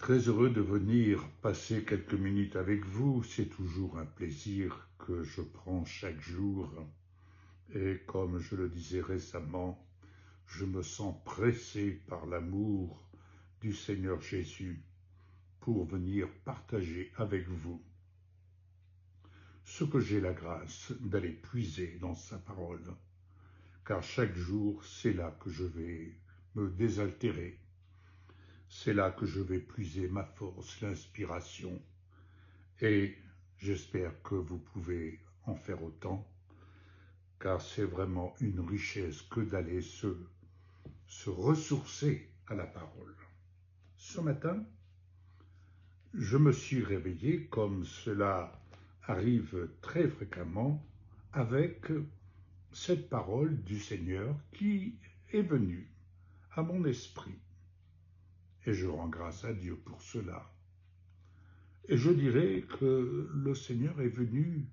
Très heureux de venir passer quelques minutes avec vous. C'est toujours un plaisir que je prends chaque jour. Et comme je le disais récemment, je me sens pressé par l'amour du Seigneur Jésus pour venir partager avec vous ce que j'ai la grâce d'aller puiser dans sa parole. Car chaque jour, c'est là que je vais me désaltérer. C'est là que je vais puiser ma force, l'inspiration. Et j'espère que vous pouvez en faire autant, car c'est vraiment une richesse que d'aller se ressourcer à la parole. Ce matin, je me suis réveillé, comme cela arrive très fréquemment, avec cette parole du Seigneur qui est venue à mon esprit. Et je rends grâce à Dieu pour cela. Et je dirais que le Seigneur est venu,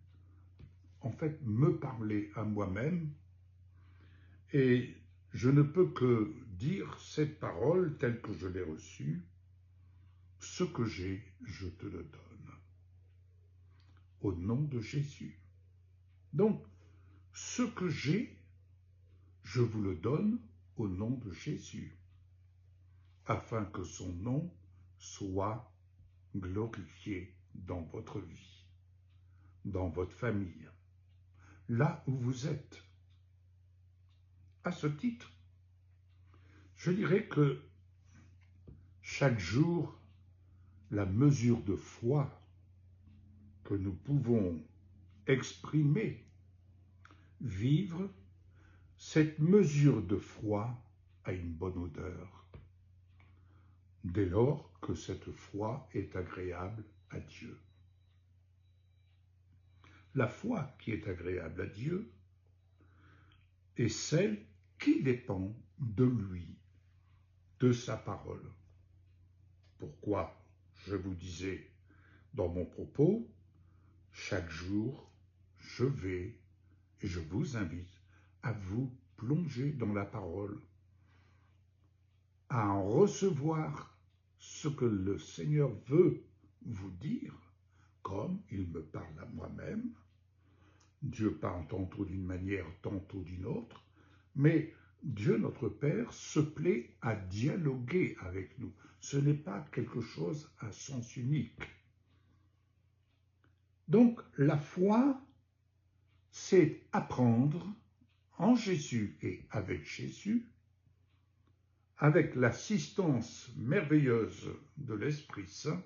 en fait, me parler à moi-même, et je ne peux que dire cette parole telle que je l'ai reçue. Ce que j'ai, je te le donne. Au nom de Jésus. Donc, ce que j'ai, je vous le donne au nom de Jésus, afin que son nom soit glorifié dans votre vie, dans votre famille, là où vous êtes. À ce titre, je dirais que chaque jour, la mesure de foi que nous pouvons exprimer, vivre, cette mesure de foi a une bonne odeur, dès lors que cette foi est agréable à Dieu. La foi qui est agréable à Dieu est celle qui dépend de lui, de sa parole. Pourquoi je vous disais dans mon propos, chaque jour, je vais et je vous invite à vous plonger dans la parole, à en recevoir ce que le Seigneur veut vous dire, comme il me parle à moi-même. Dieu parle tantôt d'une manière, tantôt d'une autre, mais Dieu, notre Père, se plaît à dialoguer avec nous. Ce n'est pas quelque chose à sens unique. Donc, la foi, c'est apprendre en Jésus et avec Jésus, avec l'assistance merveilleuse de l'Esprit Saint,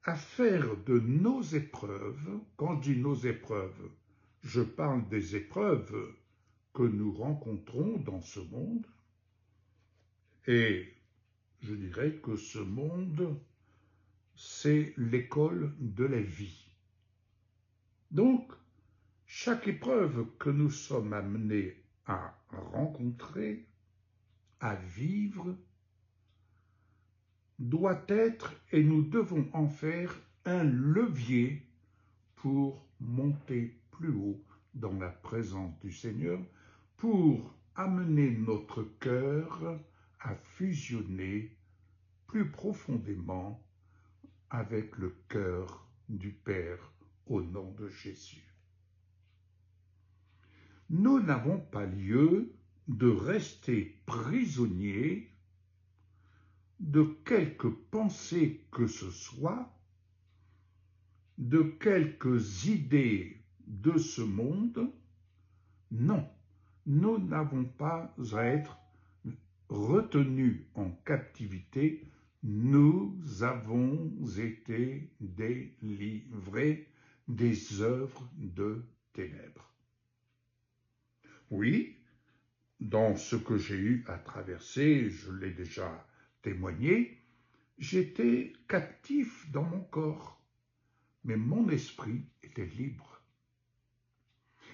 à faire de nos épreuves, quand je dis nos épreuves, je parle des épreuves que nous rencontrons dans ce monde, et je dirais que ce monde, c'est l'école de la vie. Donc, chaque épreuve que nous sommes amenés à rencontrer, à vivre, doit être, et nous devons en faire, un levier pour monter plus haut dans la présence du Seigneur, pour amener notre cœur à fusionner plus profondément avec le cœur du Père au nom de Jésus. Nous n'avons pas lieu de rester prisonniers de quelque pensée que ce soit, de quelques idées de ce monde. Non, nous n'avons pas à être retenus en captivité, nous avons été délivrés des œuvres de ténèbres. Oui, dans ce que j'ai eu à traverser, je l'ai déjà témoigné, j'étais captif dans mon corps, mais mon esprit était libre.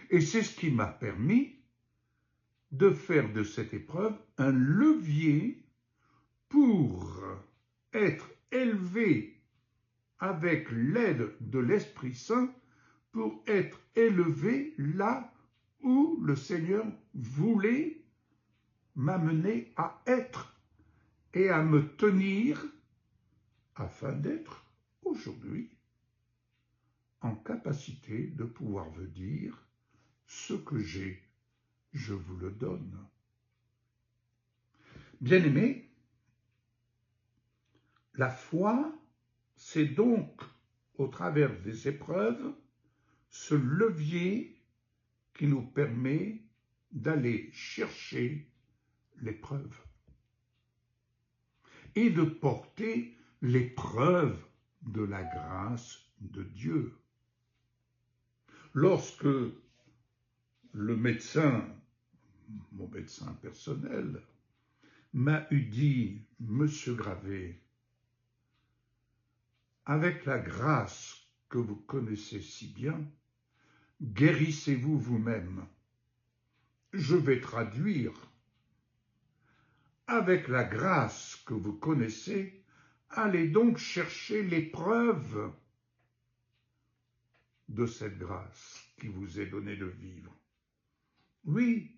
Et c'est ce qui m'a permis de faire de cette épreuve un levier pour être élevé avec l'aide de l'Esprit Saint, pour être élevé là où le Seigneur voulait m'amener à être. et à me tenir afin d'être aujourd'hui en capacité de pouvoir vous dire ce que j'ai, je vous le donne. Bien-aimés, la foi, c'est donc, au travers des épreuves, ce levier qui nous permet d'aller chercher l'épreuve et de porter l'épreuve de la grâce de Dieu. Lorsque le médecin, mon médecin personnel, m'a dit, Monsieur Gravé, avec la grâce que vous connaissez si bien, guérissez-vous vous-même. Je vais traduire. Avec la grâce que vous connaissez, allez donc chercher l'épreuve de cette grâce qui vous est donnée de vivre. Oui,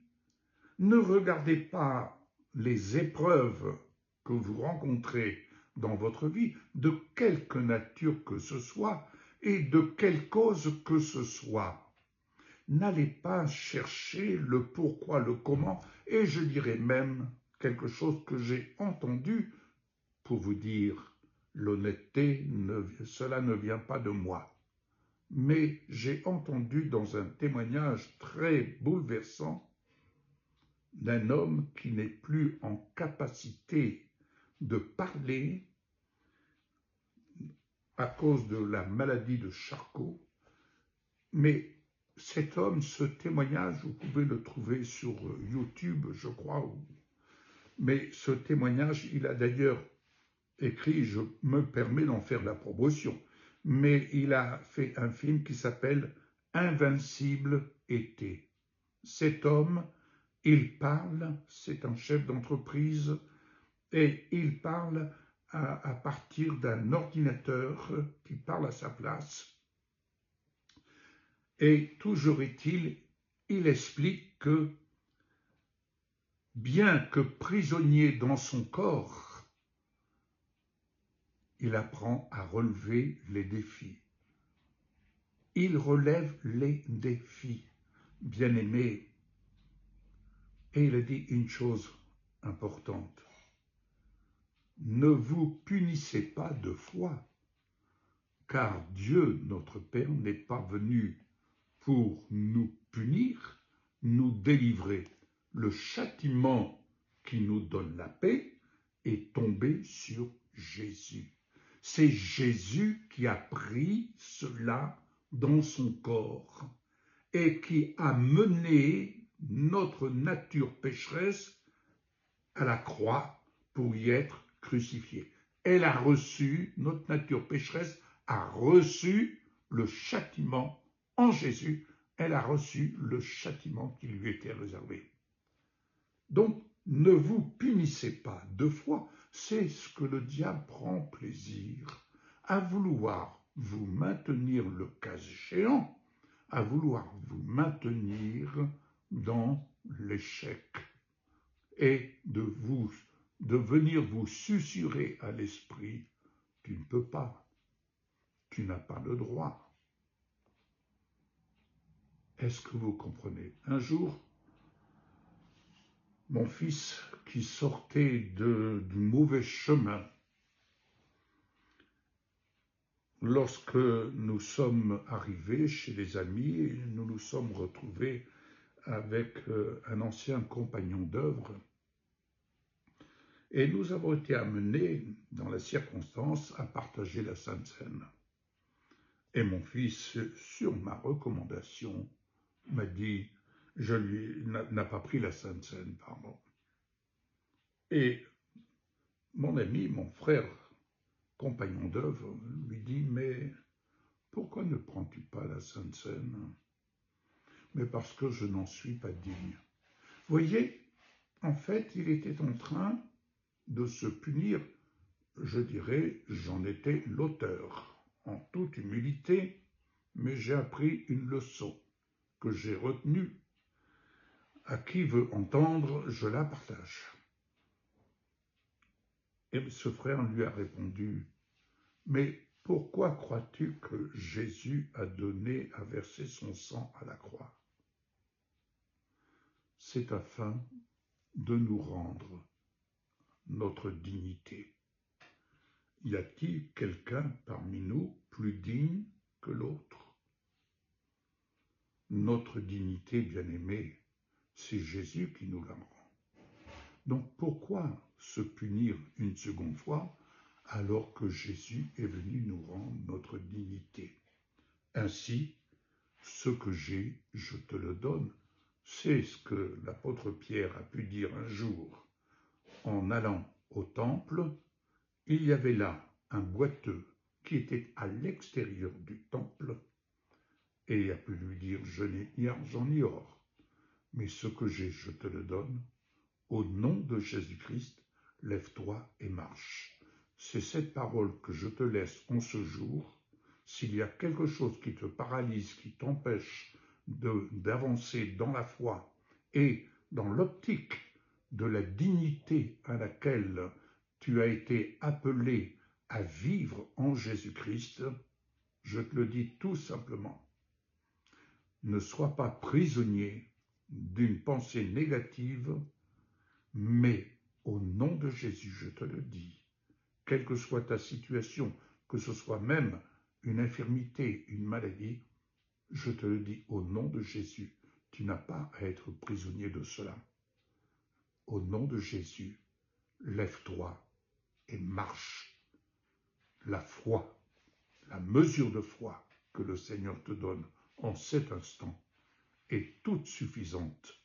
ne regardez pas les épreuves que vous rencontrez dans votre vie, de quelque nature que ce soit et de quelle cause que ce soit. N'allez pas chercher le pourquoi, le comment, et je dirais même quelque chose que j'ai entendu pour vous dire l'honnêteté, cela ne vient pas de moi. Mais j'ai entendu dans un témoignage très bouleversant d'un homme qui n'est plus en capacité de parler à cause de la maladie de Charcot. Mais cet homme, ce témoignage, vous pouvez le trouver sur YouTube, je crois. Mais ce témoignage, il a d'ailleurs écrit, je me permets d'en faire la promotion, mais il a fait un film qui s'appelle Invincible été. Cet homme, il parle, c'est un chef d'entreprise, et il parle à partir d'un ordinateur qui parle à sa place. Et toujours est-il, il explique que, bien que prisonnier dans son corps, il apprend à relever les défis. Il relève les défis, bien-aimés. Et il a dit une chose importante. Ne vous punissez pas de foi, car Dieu, notre Père, n'est pas venu pour nous punir, nous délivrer. Le châtiment qui nous donne la paix est tombé sur Jésus. C'est Jésus qui a pris cela dans son corps et qui a mené notre nature pécheresse à la croix pour y être crucifiée. Elle a reçu, notre nature pécheresse a reçu le châtiment en Jésus, elle a reçu le châtiment qui lui était réservé. Donc, ne vous punissez pas deux fois, c'est ce que le diable prend plaisir, à vouloir vous maintenir le cas échéant, à vouloir vous maintenir dans l'échec et de venir vous susurrer à l'esprit, tu ne peux pas, tu n'as pas le droit. Est-ce que vous comprenez? Un jour, mon fils qui sortait du mauvais chemin, lorsque nous sommes arrivés chez les amis, nous nous sommes retrouvés avec un ancien compagnon d'œuvre et nous avons été amenés dans la circonstance à partager la Sainte Seine. Et mon fils, sur ma recommandation, m'a dit, n'a pas pris la Sainte Seine, pardon. Et mon ami, mon frère, compagnon d'œuvre, lui dit, mais pourquoi ne prends-tu pas la Sainte Seine? Mais parce que je n'en suis pas digne. Voyez, en fait, il était en train de se punir, je dirais, j'en étais l'auteur, en toute humilité, mais j'ai appris une leçon que j'ai retenue. À qui veut entendre, je la partage. Et ce frère lui a répondu, « Mais pourquoi crois-tu que Jésus a versé son sang à la croix? C'est afin de nous rendre notre dignité. Y a-t-il quelqu'un parmi nous plus digne que l'autre? Notre dignité, bien-aimée, c'est Jésus qui nous la rend. Donc pourquoi se punir une seconde fois alors que Jésus est venu nous rendre notre dignité? Ainsi, ce que j'ai, je te le donne. C'est ce que l'apôtre Pierre a pu dire un jour en allant au temple. Il y avait là un boiteux qui était à l'extérieur du temple et il a pu lui dire, je n'ai ni argent ni or, mais ce que j'ai, je te le donne. Au nom de Jésus-Christ, lève-toi et marche. C'est cette parole que je te laisse en ce jour. S'il y a quelque chose qui te paralyse, qui t'empêche d'avancer dans la foi et dans l'optique de la dignité à laquelle tu as été appelé à vivre en Jésus-Christ, je te le dis tout simplement. Ne sois pas prisonnier d'une pensée négative, mais au nom de Jésus, je te le dis, quelle que soit ta situation, que ce soit même une infirmité, une maladie, je te le dis au nom de Jésus, tu n'as pas à être prisonnier de cela. Au nom de Jésus, lève-toi et marche. La foi, la mesure de foi que le Seigneur te donne en cet instant est toute suffisante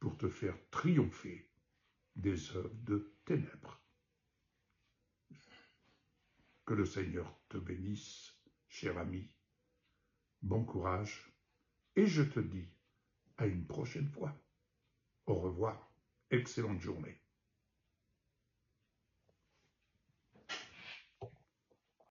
pour te faire triompher des œuvres de ténèbres. Que le Seigneur te bénisse, cher ami. Bon courage et je te dis à une prochaine fois. Au revoir. Excellente journée.